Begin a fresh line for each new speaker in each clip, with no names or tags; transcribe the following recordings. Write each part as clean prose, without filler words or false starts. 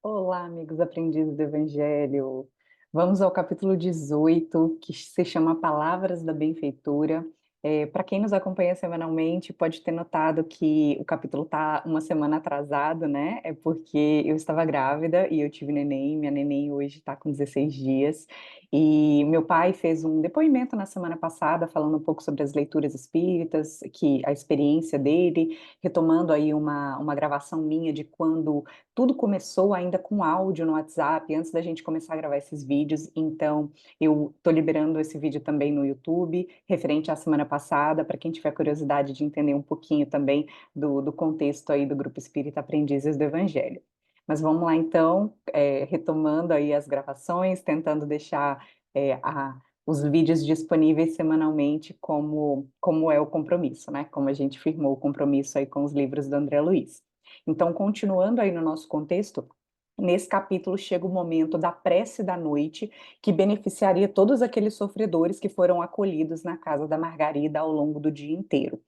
Olá, amigos aprendizes do Evangelho. Vamos ao capítulo 18, que se chama Palavras da Benfeitura. Para quem nos acompanha semanalmente, pode ter notado que o capítulo está uma semana atrasado, né? É porque eu estava grávida e eu tive neném. Minha neném hoje está com 16 dias. E meu pai fez um depoimento na semana passada, falando um pouco sobre as leituras espíritas, que a experiência dele, retomando aí uma gravação minha de quando tudo começou ainda com áudio no WhatsApp, antes da gente começar a gravar esses vídeos. Então, eu estou liberando esse vídeo também no YouTube, referente à semana passada, para quem tiver curiosidade de entender um pouquinho também do contexto aí do Grupo Espírita Aprendizes do Evangelho. Mas vamos lá então, retomando aí as gravações, tentando deixar os vídeos disponíveis semanalmente, como é o compromisso, né? Como a gente firmou o compromisso aí com os livros do André Luiz. Então, continuando aí no nosso contexto, nesse capítulo chega o momento da prece da noite, que beneficiaria todos aqueles sofredores que foram acolhidos na casa da Margarida ao longo do dia inteiro.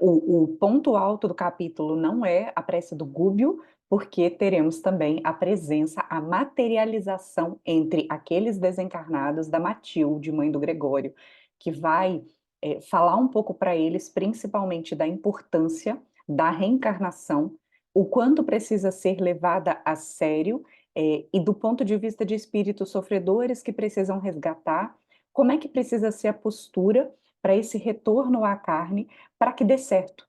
O ponto alto do capítulo não é a prece do Gúbio, porque teremos também a presença, a materialização entre aqueles desencarnados da Matilde, mãe do Gregório, que vai falar um pouco para eles, principalmente da importância da reencarnação, o quanto precisa ser levada a sério, e do ponto de vista de espíritos sofredores que precisam resgatar, como é que precisa ser a postura para esse retorno à carne, para que dê certo.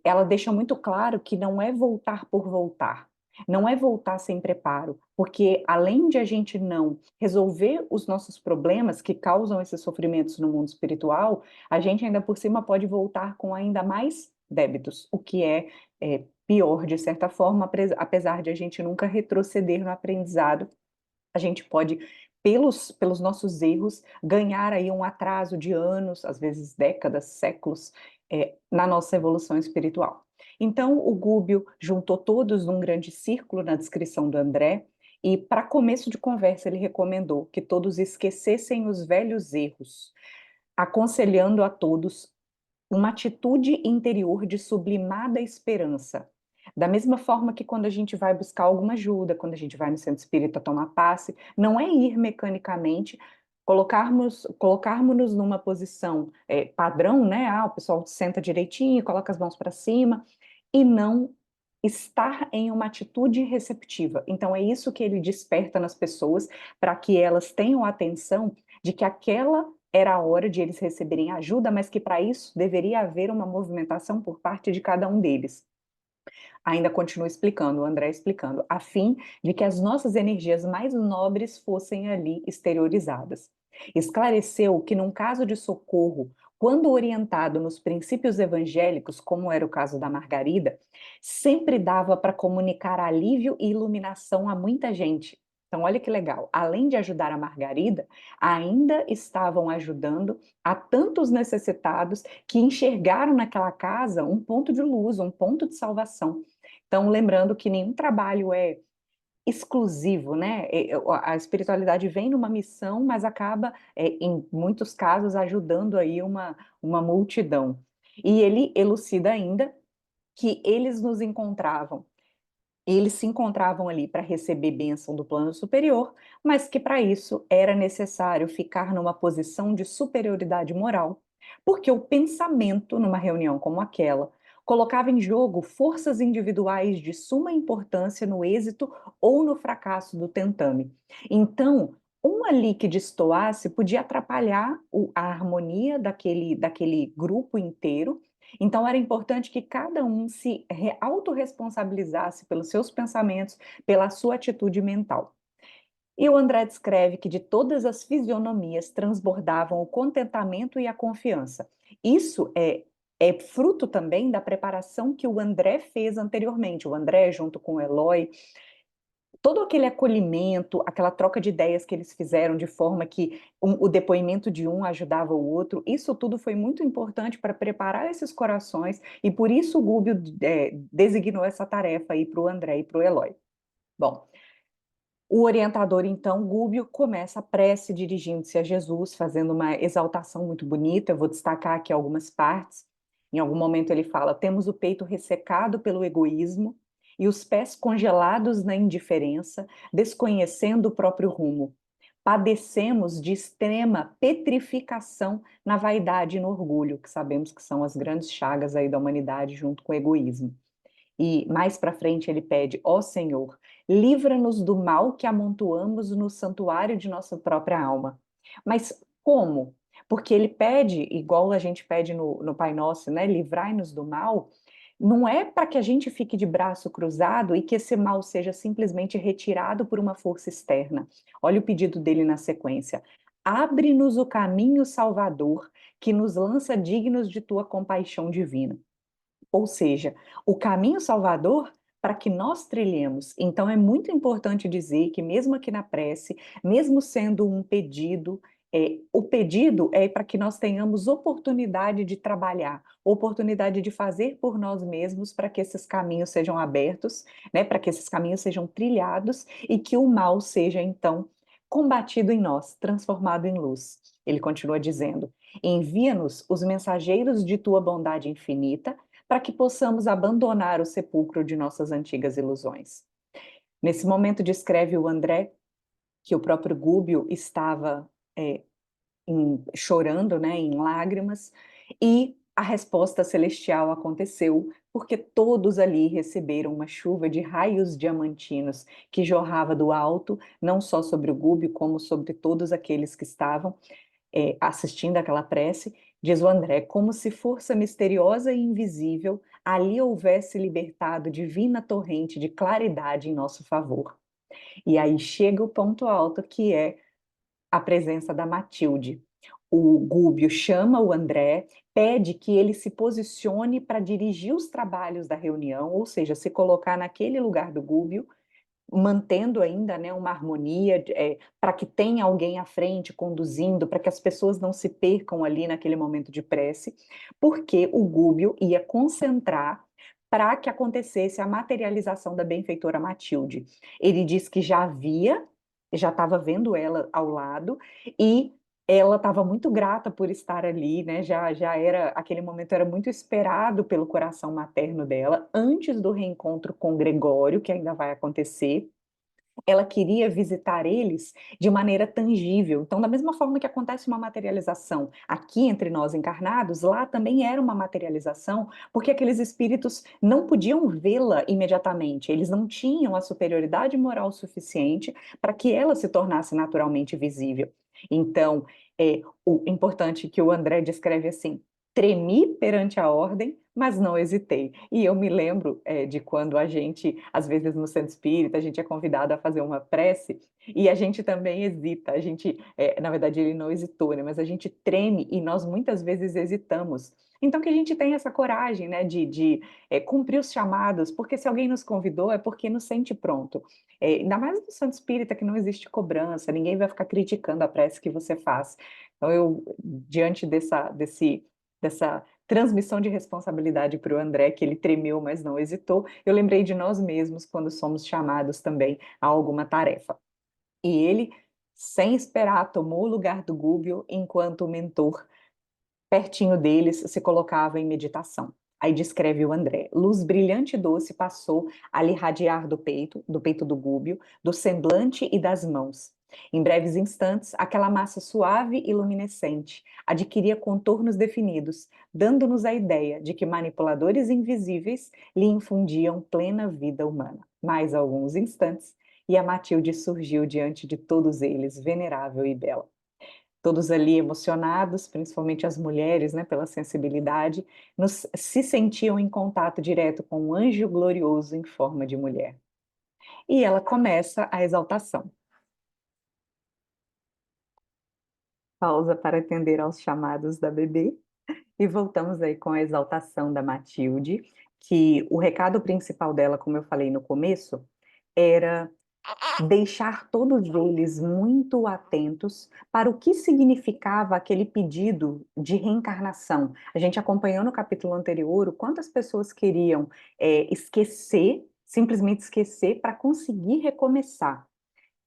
Ela deixa muito claro que não é voltar por voltar, não é voltar sem preparo, porque além de a gente não resolver os nossos problemas que causam esses sofrimentos no mundo espiritual, a gente ainda por cima pode voltar com ainda mais débitos, o que é pior de certa forma, apesar de a gente nunca retroceder no aprendizado, a gente pode, pelos nossos erros, ganhar aí um atraso de anos, às vezes décadas, séculos, na nossa evolução espiritual. Então, o Gúbio juntou todos num grande círculo na descrição do André, e para começo de conversa ele recomendou que todos esquecessem os velhos erros, aconselhando a todos uma atitude interior de sublimada esperança. Da mesma forma que quando a gente vai buscar alguma ajuda, quando a gente vai no centro espírita tomar passe, não é ir mecanicamente, colocarmos-nos numa posição padrão, né? O pessoal senta direitinho, coloca as mãos para cima, e não estar em uma atitude receptiva. Então, é isso que ele desperta nas pessoas, para que elas tenham atenção de que aquela era a hora de eles receberem ajuda, mas que para isso deveria haver uma movimentação por parte de cada um deles. Ainda continua explicando, o André explicando, a fim de que as nossas energias mais nobres fossem ali exteriorizadas. Esclareceu que, num caso de socorro, quando orientado nos princípios evangélicos, como era o caso da Margarida, sempre dava para comunicar alívio e iluminação a muita gente. Então, olha que legal, além de ajudar a Margarida, ainda estavam ajudando a tantos necessitados que enxergaram naquela casa um ponto de luz, um ponto de salvação. Então, lembrando que nenhum trabalho é exclusivo, né? A espiritualidade vem numa missão, mas acaba, em muitos casos, ajudando aí uma multidão. E ele elucida ainda que eles se encontravam ali para receber bênção do plano superior, mas que para isso era necessário ficar numa posição de superioridade moral, porque o pensamento, numa reunião como aquela, colocava em jogo forças individuais de suma importância no êxito ou no fracasso do tentame. Então, um ali que destoasse podia atrapalhar a harmonia daquele grupo inteiro. Então, era importante que cada um se autorresponsabilizasse pelos seus pensamentos, pela sua atitude mental. E o André descreve que de todas as fisionomias transbordavam o contentamento e a confiança. Isso é fruto também da preparação que o André fez anteriormente. O André, junto com o Eloy, todo aquele acolhimento, aquela troca de ideias que eles fizeram de forma que o depoimento de um ajudava o outro, isso tudo foi muito importante para preparar esses corações, e por isso o Gúbio designou essa tarefa aí para o André e para o Eloy. Bom, o orientador, então, Gúbio, começa a prece dirigindo-se a Jesus, fazendo uma exaltação muito bonita. Eu vou destacar aqui algumas partes. Em algum momento ele fala: temos o peito ressecado pelo egoísmo, e os pés congelados na indiferença, desconhecendo o próprio rumo. Padecemos de extrema petrificação na vaidade e no orgulho, que sabemos que são as grandes chagas aí da humanidade, junto com o egoísmo. E mais para frente ele pede: ó Senhor, livra-nos do mal que amontoamos no santuário de nossa própria alma. Mas como? Porque ele pede, igual a gente pede no Pai Nosso, né? Livrai-nos do mal. Não é para que a gente fique de braço cruzado e que esse mal seja simplesmente retirado por uma força externa. Olha o pedido dele na sequência. Abre-nos o caminho salvador que nos lança dignos de tua compaixão divina. Ou seja, o caminho salvador para que nós trilhemos. Então, é muito importante dizer que, mesmo aqui na prece, mesmo sendo um pedido, o pedido é para que nós tenhamos oportunidade de trabalhar, oportunidade de fazer por nós mesmos para que esses caminhos sejam abertos, né, para que esses caminhos sejam trilhados e que o mal seja, então, combatido em nós, transformado em luz. Ele continua dizendo: envia-nos os mensageiros de tua bondade infinita para que possamos abandonar o sepulcro de nossas antigas ilusões. Nesse momento, descreve o André que o próprio Gúbio estava chorando, né, em lágrimas, e a resposta celestial aconteceu, porque todos ali receberam uma chuva de raios diamantinos que jorrava do alto, não só sobre o Gúbio, como sobre todos aqueles que estavam assistindo aquela prece, diz o André, como se força misteriosa e invisível ali houvesse libertado divina torrente de claridade em nosso favor. E aí chega o ponto alto, que é a presença da Matilde. O Gúbio chama o André, pede que ele se posicione para dirigir os trabalhos da reunião, ou seja, se colocar naquele lugar do Gúbio, mantendo ainda, né, uma harmonia, para que tenha alguém à frente conduzindo, para que as pessoas não se percam ali naquele momento de prece, porque o Gúbio ia concentrar para que acontecesse a materialização da benfeitora Matilde. Ele diz que já havia, já estava vendo ela ao lado e ela estava muito grata por estar ali, né? Já era, aquele momento era muito esperado pelo coração materno dela, antes do reencontro com Gregório, que ainda vai acontecer. Ela queria visitar eles de maneira tangível. Então, da mesma forma que acontece uma materialização aqui entre nós encarnados, lá também era uma materialização, porque aqueles espíritos não podiam vê-la imediatamente, eles não tinham a superioridade moral suficiente para que ela se tornasse naturalmente visível. Então, o importante que o André descreve assim: tremi perante a ordem, mas não hesitei. E eu me lembro de quando a gente, às vezes no centro espírita, a gente é convidado a fazer uma prece e a gente também hesita. A gente, na verdade, ele não hesitou, né? Mas a gente treme e nós muitas vezes hesitamos. Então, que a gente tenha essa coragem, né, de cumprir os chamados, porque se alguém nos convidou é porque nos sente pronto. Ainda mais no centro espírita, que não existe cobrança, ninguém vai ficar criticando a prece que você faz. Então, eu, diante dessa transmissão de responsabilidade para o André, que ele tremeu, mas não hesitou, eu lembrei de nós mesmos quando somos chamados também a alguma tarefa. E ele, sem esperar, tomou o lugar do Gúbio, enquanto o mentor, pertinho deles, se colocava em meditação. Aí descreve o André: luz brilhante e doce passou a lhe irradiar do peito do Gúbio, do semblante e das mãos. Em breves instantes, aquela massa suave e luminescente adquiria contornos definidos, dando-nos a ideia de que manipuladores invisíveis lhe infundiam plena vida humana. Mais alguns instantes, e a Matilde surgiu diante de todos eles, venerável e bela. Todos ali emocionados, principalmente as mulheres, né, pela sensibilidade, se sentiam em contato direto com um anjo glorioso em forma de mulher. E ela começa a exaltação. Pausa para atender aos chamados da bebê. E voltamos aí com a exaltação da Matilde, que o recado principal dela, como eu falei no começo, era deixar todos eles muito atentos para o que significava aquele pedido de reencarnação. A gente acompanhou no capítulo anterior o quanto as pessoas queriam esquecer, simplesmente esquecer, para conseguir recomeçar.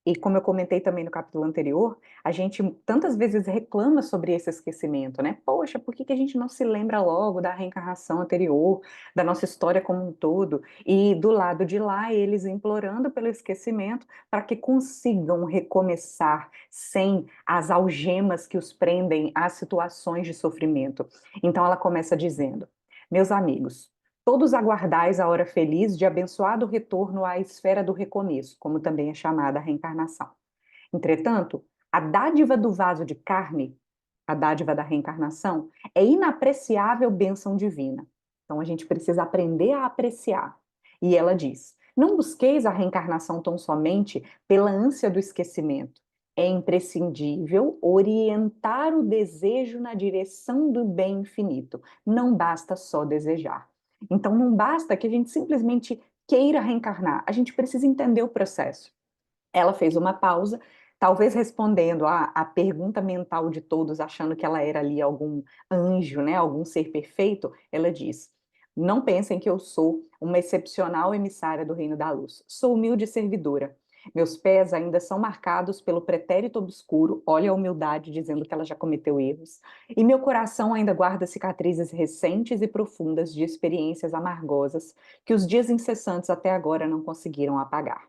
E como eu comentei também no capítulo anterior, a gente tantas vezes reclama sobre esse esquecimento, né? Poxa, por que que a gente não se lembra logo da reencarnação anterior, da nossa história como um todo? E do lado de lá, eles implorando pelo esquecimento para que consigam recomeçar sem as algemas que os prendem às situações de sofrimento. Então ela começa dizendo: Meus amigos, todos aguardais a hora feliz de abençoado retorno à esfera do recomeço, como também é chamada a reencarnação. Entretanto, a dádiva do vaso de carne, a dádiva da reencarnação, é inapreciável bênção divina. Então a gente precisa aprender a apreciar. E ela diz: Não busqueis a reencarnação tão somente pela ânsia do esquecimento. É imprescindível orientar o desejo na direção do bem infinito. Não basta só desejar. Então não basta que a gente simplesmente queira reencarnar, a gente precisa entender o processo. Ela fez uma pausa, talvez respondendo a pergunta mental de todos, achando que ela era ali algum anjo, né, algum ser perfeito. Ela diz: Não pensem que eu sou uma excepcional emissária do reino da luz. Sou humilde servidora. Meus pés ainda são marcados pelo pretérito obscuro, olha a humildade dizendo que ela já cometeu erros, e meu coração ainda guarda cicatrizes recentes e profundas de experiências amargosas que os dias incessantes até agora não conseguiram apagar.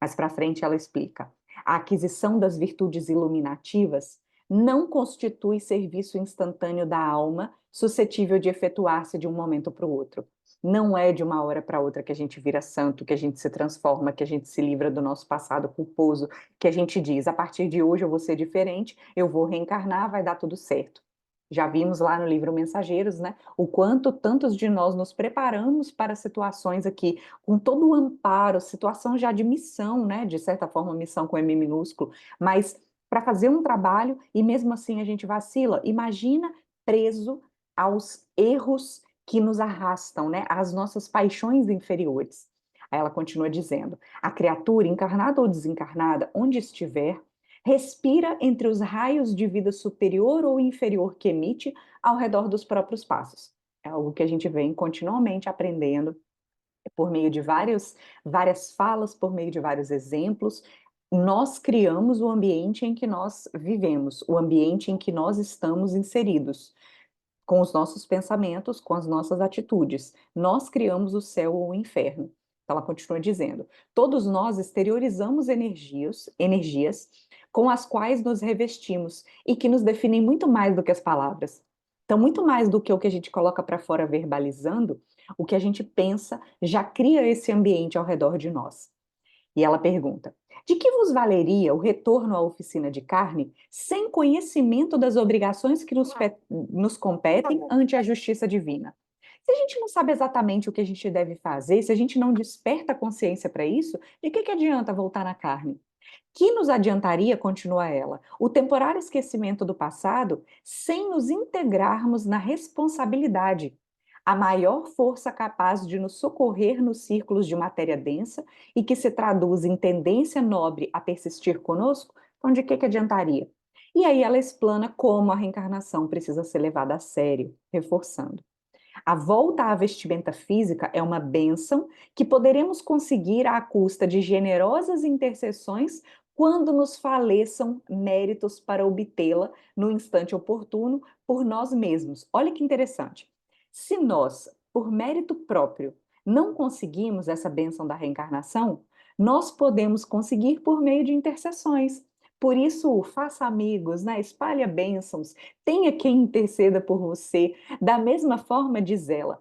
Mais para frente ela explica: a aquisição das virtudes iluminativas não constitui serviço instantâneo da alma suscetível de efetuar-se de um momento para o outro. Não é de uma hora para outra que a gente vira santo, que a gente se transforma, que a gente se livra do nosso passado culposo, que a gente diz: a partir de hoje eu vou ser diferente, eu vou reencarnar, vai dar tudo certo. Já vimos lá no livro Mensageiros, né, o quanto tantos de nós nos preparamos para situações aqui com todo o amparo, situação já de missão, né? De certa forma, missão com M minúsculo, mas para fazer um trabalho e mesmo assim a gente vacila. Imagina preso aos erros que nos arrastam, né? Às nossas paixões inferiores. Aí ela continua dizendo: a criatura, encarnada ou desencarnada, onde estiver, respira entre os raios de vida superior ou inferior que emite ao redor dos próprios passos. É algo que a gente vem continuamente aprendendo por meio de várias falas, por meio de vários exemplos. Nós criamos o ambiente em que nós vivemos, o ambiente em que nós estamos inseridos, com os nossos pensamentos, com as nossas atitudes. Nós criamos o céu ou o inferno. Ela continua dizendo: todos nós exteriorizamos energias com as quais nos revestimos e que nos definem muito mais do que as palavras. Então, muito mais do que o que a gente coloca para fora verbalizando, o que a gente pensa já cria esse ambiente ao redor de nós. E ela pergunta: de que vos valeria o retorno à oficina de carne sem conhecimento das obrigações que nos competem ante a justiça divina? Se a gente não sabe exatamente o que a gente deve fazer, se a gente não desperta a consciência para isso, de que adianta voltar na carne? Que nos adiantaria, continua ela, o temporário esquecimento do passado sem nos integrarmos na responsabilidade, a maior força capaz de nos socorrer nos círculos de matéria densa e que se traduz em tendência nobre a persistir conosco, então de que adiantaria? E aí ela explana como a reencarnação precisa ser levada a sério, reforçando. A volta à vestimenta física é uma bênção que poderemos conseguir à custa de generosas intercessões quando nos faleçam méritos para obtê-la no instante oportuno por nós mesmos. Olha que interessante. Se nós, por mérito próprio, não conseguimos essa bênção da reencarnação, nós podemos conseguir por meio de intercessões. Por isso, faça amigos, né? Espalhe bênçãos, tenha quem interceda por você. Da mesma forma, diz ela,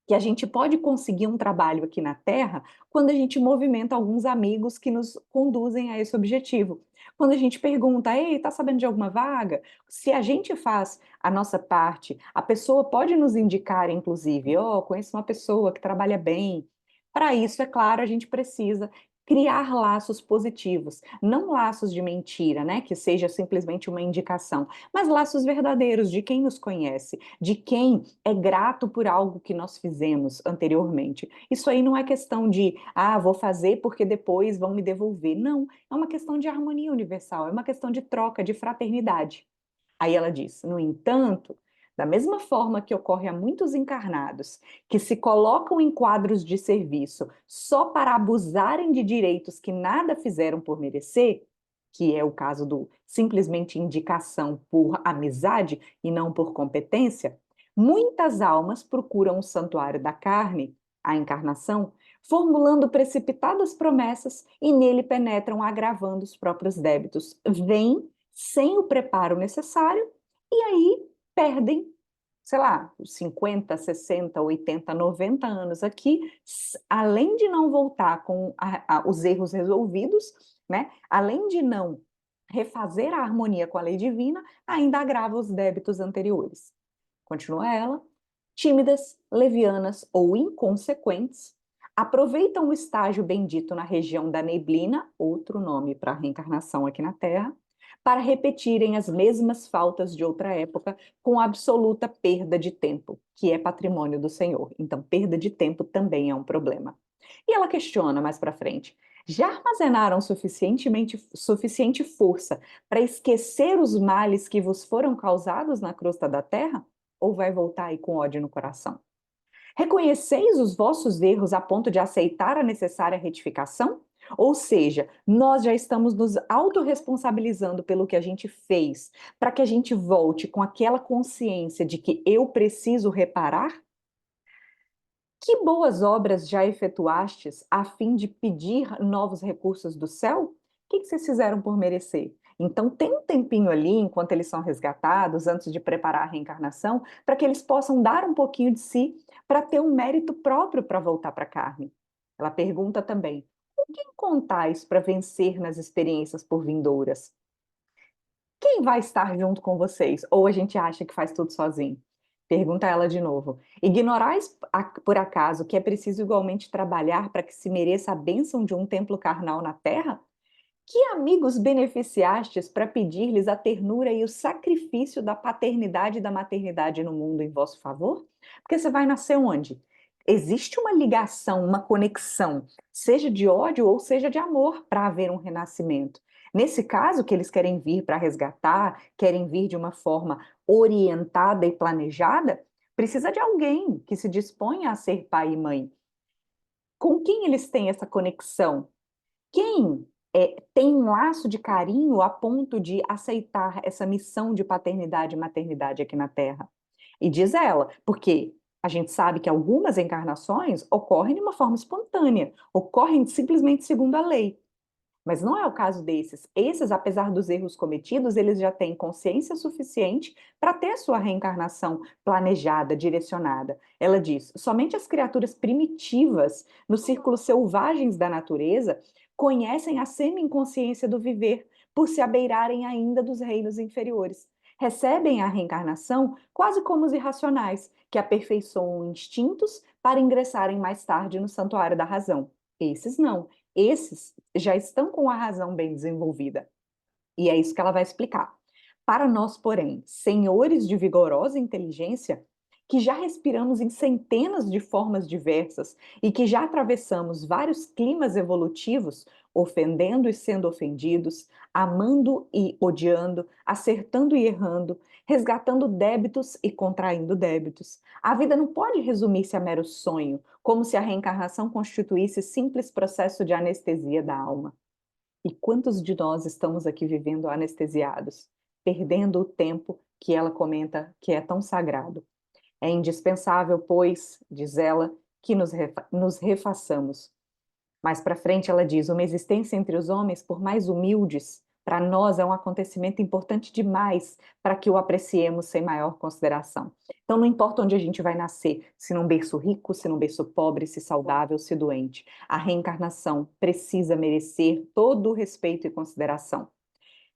que a gente pode conseguir um trabalho aqui na Terra quando a gente movimenta alguns amigos que nos conduzem a esse objetivo. Quando a gente pergunta: ei, tá sabendo de alguma vaga? Se a gente faz a nossa parte, a pessoa pode nos indicar, inclusive: ó, conheço uma pessoa que trabalha bem. Para isso, é claro, a gente precisa criar laços positivos, não laços de mentira, né, que seja simplesmente uma indicação, mas laços verdadeiros de quem nos conhece, de quem é grato por algo que nós fizemos anteriormente. Isso aí não é questão de, vou fazer porque depois vão me devolver. Não, é uma questão de harmonia universal, é uma questão de troca, de fraternidade. Aí ela diz: no entanto, Da mesma forma que ocorre a muitos encarnados que se colocam em quadros de serviço só para abusarem de direitos que nada fizeram por merecer, que é o caso do simplesmente indicação por amizade e não por competência, muitas almas procuram o santuário da carne, a encarnação, formulando precipitadas promessas e nele penetram agravando os próprios débitos. Vêm sem o preparo necessário e aí perdem, sei lá, os 50, 60, 80, 90 anos aqui, além de não voltar com os erros resolvidos, né? Além de não refazer a harmonia com a lei divina, ainda agrava os débitos anteriores. Continua ela, tímidas, levianas ou inconsequentes, aproveitam o estágio bendito na região da neblina, outro nome para a reencarnação aqui na Terra, para repetirem as mesmas faltas de outra época com absoluta perda de tempo, que é patrimônio do Senhor. Então, perda de tempo também é um problema. E ela questiona mais para frente: já armazenaram suficiente força para esquecer os males que vos foram causados na crosta da terra? Ou vai voltar aí com ódio no coração? Reconheceis os vossos erros a ponto de aceitar a necessária retificação? Ou seja, nós já estamos nos autorresponsabilizando pelo que a gente fez, para que a gente volte com aquela consciência de que eu preciso reparar? Que boas obras já efetuastes a fim de pedir novos recursos do céu? O que vocês fizeram por merecer? Então, tem um tempinho ali, enquanto eles são resgatados, antes de preparar a reencarnação, para que eles possam dar um pouquinho de si, para ter um mérito próprio para voltar para a carne. Ela pergunta também: com quem contais para vencer nas experiências por vindouras? Quem vai estar junto com vocês? Ou a gente acha que faz tudo sozinho? Pergunta ela de novo. Ignorais por acaso que é preciso igualmente trabalhar para que se mereça a bênção de um templo carnal na terra? Que amigos beneficiastes para pedir-lhes a ternura e o sacrifício da paternidade e da maternidade no mundo em vosso favor? Porque você vai nascer onde? Existe uma ligação, uma conexão, seja de ódio ou seja de amor, para haver um renascimento. Nesse caso, que eles querem vir para resgatar, querem vir de uma forma orientada e planejada, precisa de alguém que se disponha a ser pai e mãe. Com quem eles têm essa conexão? Quem tem um laço de carinho a ponto de aceitar essa missão de paternidade e maternidade aqui na Terra? E diz ela, porque a gente sabe que algumas encarnações ocorrem de uma forma espontânea, ocorrem simplesmente segundo a lei. Mas não é o caso desses. Esses, apesar dos erros cometidos, eles já têm consciência suficiente para ter sua reencarnação planejada, direcionada. Ela diz: somente as criaturas primitivas, nos círculos selvagens da natureza, conhecem a semi-inconsciência do viver, por se abeirarem ainda dos reinos inferiores. Recebem a reencarnação quase como os irracionais, que aperfeiçoam instintos para ingressarem mais tarde no santuário da razão. Esses não. Esses já estão com a razão bem desenvolvida. E é isso que ela vai explicar. Para nós, porém, senhores de vigorosa inteligência, que já respiramos em centenas de formas diversas e que já atravessamos vários climas evolutivos, ofendendo e sendo ofendidos, amando e odiando, acertando e errando, resgatando débitos e contraindo débitos. A vida não pode resumir-se a mero sonho, como se a reencarnação constituísse simples processo de anestesia da alma. E quantos de nós estamos aqui vivendo anestesiados, perdendo o tempo que ela comenta que é tão sagrado? É indispensável, pois, diz ela, que nos refaçamos. Mais para frente ela diz: uma existência entre os homens, por mais humildes, para nós é um acontecimento importante demais para que o apreciemos sem maior consideração. Então, não importa onde a gente vai nascer, se num berço rico, se num berço pobre, se saudável, se doente, a reencarnação precisa merecer todo o respeito e consideração.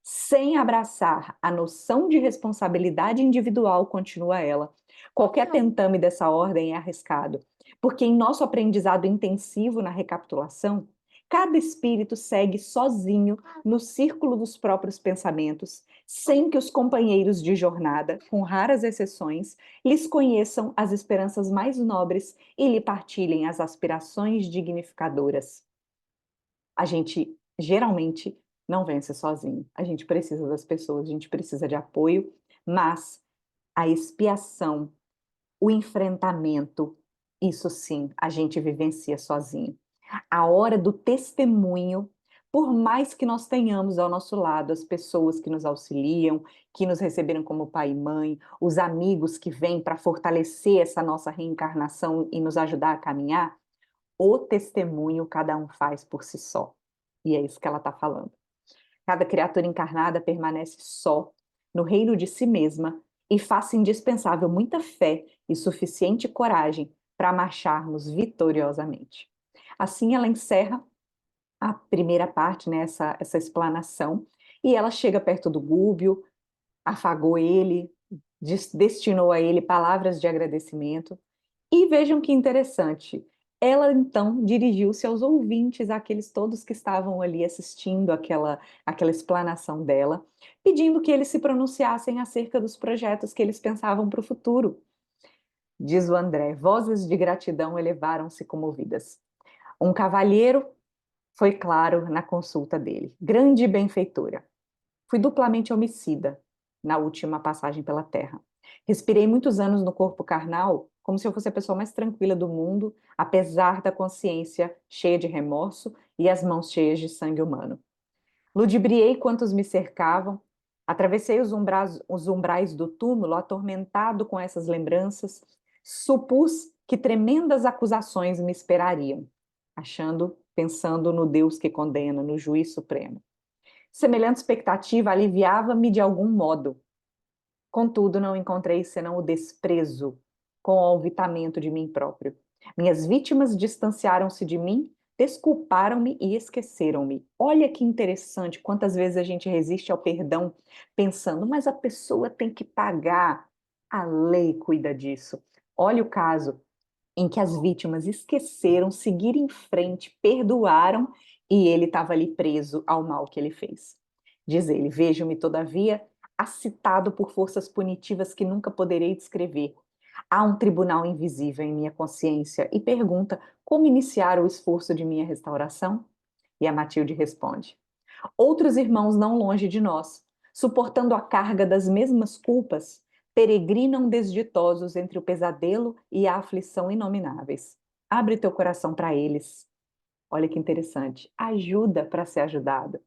Sem abraçar a noção de responsabilidade individual, continua ela, qualquer tentame dessa ordem é arriscado, porque em nosso aprendizado intensivo na recapitulação, cada espírito segue sozinho no círculo dos próprios pensamentos, sem que os companheiros de jornada, com raras exceções, lhes conheçam as esperanças mais nobres e lhe partilhem as aspirações dignificadoras. A gente geralmente não vence sozinho. A gente precisa das pessoas, a gente precisa de apoio, mas A expiação, o enfrentamento, isso sim, a gente vivencia sozinho. A hora do testemunho, por mais que nós tenhamos ao nosso lado as pessoas que nos auxiliam, que nos receberam como pai e mãe, os amigos que vêm para fortalecer essa nossa reencarnação e nos ajudar a caminhar, o testemunho cada um faz por si só. E é isso que ela está falando. Cada criatura encarnada permanece só, no reino de si mesma, e faz indispensável muita fé e suficiente coragem para marcharmos vitoriosamente. Assim, ela encerra a primeira parte, né, essa explanação, e ela chega perto do Gúbio, afagou ele, destinou a ele palavras de agradecimento, e vejam que interessante. Ela então dirigiu-se aos ouvintes, àqueles todos que estavam ali assistindo aquela explanação dela, pedindo que eles se pronunciassem acerca dos projetos que eles pensavam para o futuro. Diz o André: vozes de gratidão elevaram-se comovidas. Um cavalheiro foi claro na consulta dele. Grande benfeitora. Fui duplamente homicida na última passagem pela Terra. Respirei muitos anos no corpo carnal, como se eu fosse a pessoa mais tranquila do mundo, apesar da consciência cheia de remorso e as mãos cheias de sangue humano. Ludibriei quantos me cercavam, atravessei os umbrais do túmulo, atormentado com essas lembranças, supus que tremendas acusações me esperariam, pensando no Deus que condena, no juiz supremo. Semelhante expectativa aliviava-me de algum modo. Contudo, não encontrei senão o desprezo com o alvitamento de mim próprio. Minhas vítimas distanciaram-se de mim, desculparam-me e esqueceram-me. Olha que interessante quantas vezes a gente resiste ao perdão pensando, mas a pessoa tem que pagar. A lei cuida disso. Olha o caso em que as vítimas esqueceram, seguiram em frente, perdoaram e ele estava ali preso ao mal que ele fez. Diz ele: vejo-me, todavia, acitado por forças punitivas que nunca poderei descrever. Há um tribunal invisível em minha consciência e pergunta como iniciar o esforço de minha restauração? E a Matilde responde: outros irmãos não longe de nós, suportando a carga das mesmas culpas, peregrinam desditosos entre o pesadelo e a aflição inomináveis. Abre teu coração para eles. Olha que interessante. Ajuda para ser ajudado.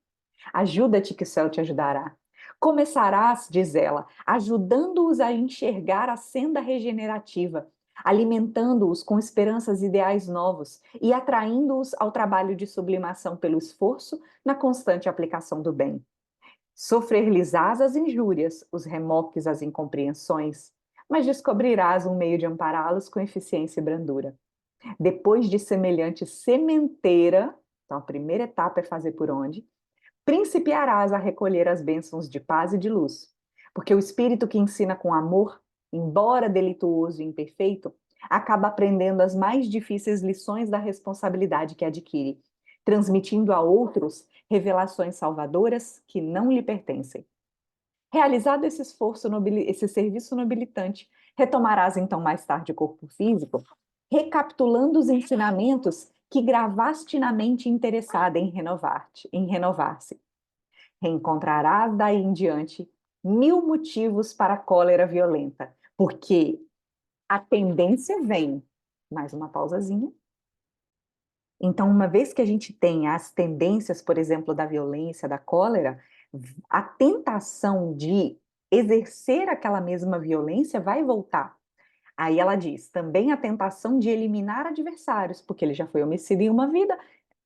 Ajuda-te que o céu te ajudará. Começarás, diz ela, ajudando-os a enxergar a senda regenerativa, alimentando-os com esperanças e ideais novos e atraindo-os ao trabalho de sublimação pelo esforço na constante aplicação do bem. Sofrer-lhes-ás as injúrias, os remoques, as incompreensões, mas descobrirás um meio de ampará-los com eficiência e brandura. Depois de semelhante sementeira, então a primeira etapa é fazer por onde? Principiarás a recolher as bênçãos de paz e de luz, porque o espírito que ensina com amor, embora delituoso e imperfeito, acaba aprendendo as mais difíceis lições da responsabilidade que adquire, transmitindo a outros revelações salvadoras que não lhe pertencem. Realizado esse esforço, esse serviço nobilitante, retomarás então mais tarde o corpo físico, recapitulando os ensinamentos que gravaste na mente interessada em renovar-se. Reencontrarás daí em diante 1000 motivos para a cólera violenta, porque a tendência vem. Mais uma pausazinha. Então, uma vez que a gente tem as tendências, por exemplo, da violência, da cólera, a tentação de exercer aquela mesma violência vai voltar. Aí ela diz, também a tentação de eliminar adversários, porque ele já foi homicida em uma vida,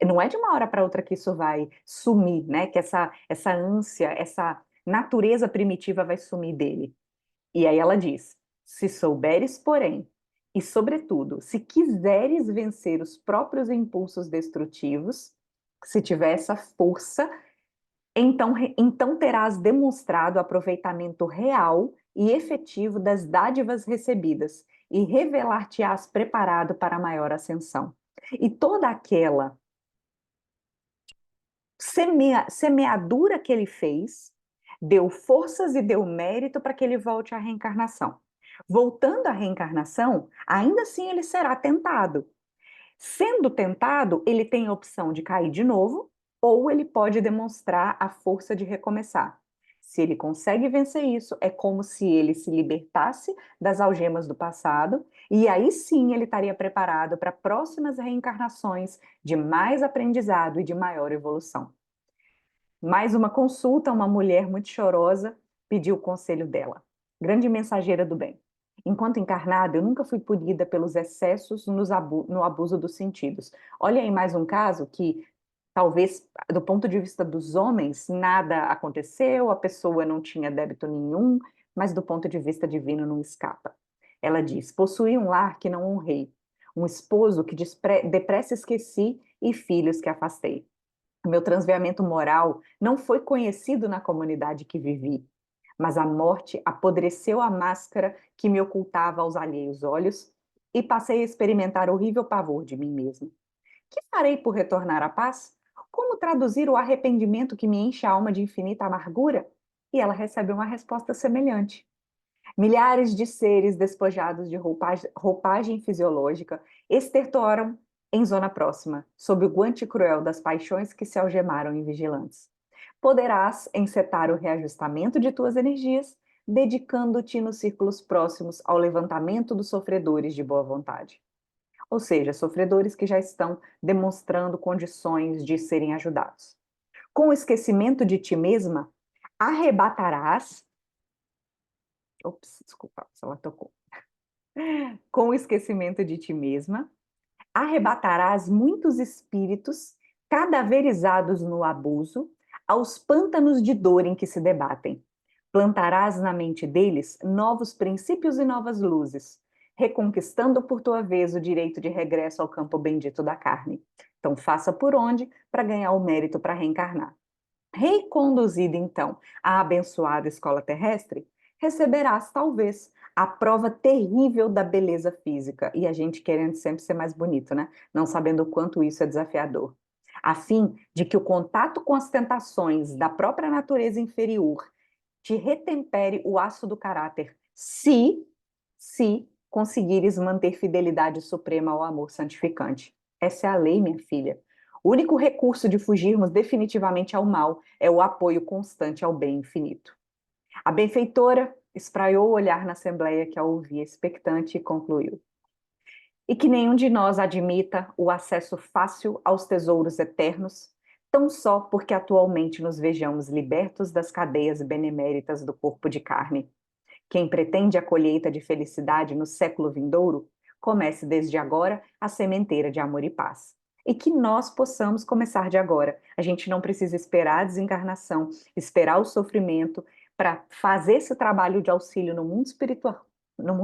não é de uma hora para outra que isso vai sumir, né? Que essa ânsia, essa natureza primitiva vai sumir dele. E aí ela diz: se souberes, porém, e sobretudo, se quiseres vencer os próprios impulsos destrutivos, se tiver essa força, então terás demonstrado aproveitamento real e efetivo das dádivas recebidas e revelar-te-ás preparado para a maior ascensão. E toda aquela semeadura que ele fez deu forças e deu mérito para que ele volte à reencarnação. Voltando à reencarnação, ainda assim ele será tentado. Sendo tentado, ele tem a opção de cair de novo ou ele pode demonstrar a força de recomeçar. Se ele consegue vencer isso, é como se ele se libertasse das algemas do passado, e aí sim ele estaria preparado para próximas reencarnações de mais aprendizado e de maior evolução. Mais uma consulta, uma mulher muito chorosa pediu o conselho dela. Grande mensageira do bem. Enquanto encarnada, eu nunca fui punida pelos excessos no abuso dos sentidos. Olha aí mais um caso que talvez, do ponto de vista dos homens, nada aconteceu, a pessoa não tinha débito nenhum, mas do ponto de vista divino não escapa. Ela diz: possuí um lar que não honrei, um esposo que depressa esqueci e filhos que afastei. Meu transviamento moral não foi conhecido na comunidade que vivi, mas a morte apodreceu a máscara que me ocultava aos alheios olhos e passei a experimentar horrível pavor de mim mesmo. Que farei por retornar à paz? Como traduzir o arrependimento que me enche a alma de infinita amargura? E ela recebe uma resposta semelhante. Milhares de seres despojados de roupagem fisiológica estertoram em zona próxima, sob o guante cruel das paixões que se algemaram em vigilantes. Poderás encetar o reajustamento de tuas energias, dedicando-te nos círculos próximos ao levantamento dos sofredores de boa vontade. Ou seja, sofredores que já estão demonstrando condições de serem ajudados. Com o esquecimento de ti mesma, arrebatarás. Ops, desculpa, ela tocou. Com o esquecimento de ti mesma, arrebatarás muitos espíritos cadaverizados no abuso aos pântanos de dor em que se debatem. Plantarás na mente deles novos princípios e novas luzes, reconquistando por tua vez o direito de regresso ao campo bendito da carne. Então, faça por onde para ganhar o mérito para reencarnar. Reconduzido, então, à abençoada escola terrestre, receberás, talvez, a prova terrível da beleza física, e a gente querendo sempre ser mais bonito, né? Não sabendo o quanto isso é desafiador. A fim de que o contato com as tentações da própria natureza inferior te retempere o aço do caráter, se conseguires manter fidelidade suprema ao amor santificante. Essa é a lei, minha filha. O único recurso de fugirmos definitivamente ao mal é o apoio constante ao bem infinito. A benfeitora espraiou o olhar na assembleia que a ouvia expectante e concluiu: e que nenhum de nós admita o acesso fácil aos tesouros eternos, tão só porque atualmente nos vejamos libertos das cadeias beneméritas do corpo de carne. Quem pretende a colheita de felicidade no século vindouro, comece desde agora a sementeira de amor e paz. E que nós possamos começar de agora. A gente não precisa esperar a desencarnação, esperar o sofrimento para fazer esse trabalho de auxílio no mundo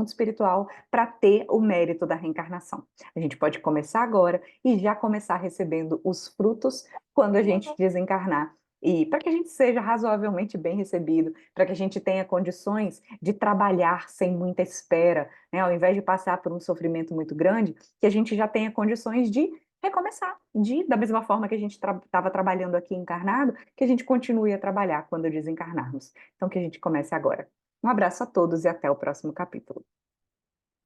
espiritual para ter o mérito da reencarnação. A gente pode começar agora e já começar recebendo os frutos quando a gente desencarnar. E para que a gente seja razoavelmente bem recebido, para que a gente tenha condições de trabalhar sem muita espera, né? Ao invés de passar por um sofrimento muito grande, que a gente já tenha condições de recomeçar, da mesma forma que a gente estava trabalhando aqui encarnado, que a gente continue a trabalhar quando desencarnarmos. Então, que a gente comece agora. Um abraço a todos e até o próximo capítulo.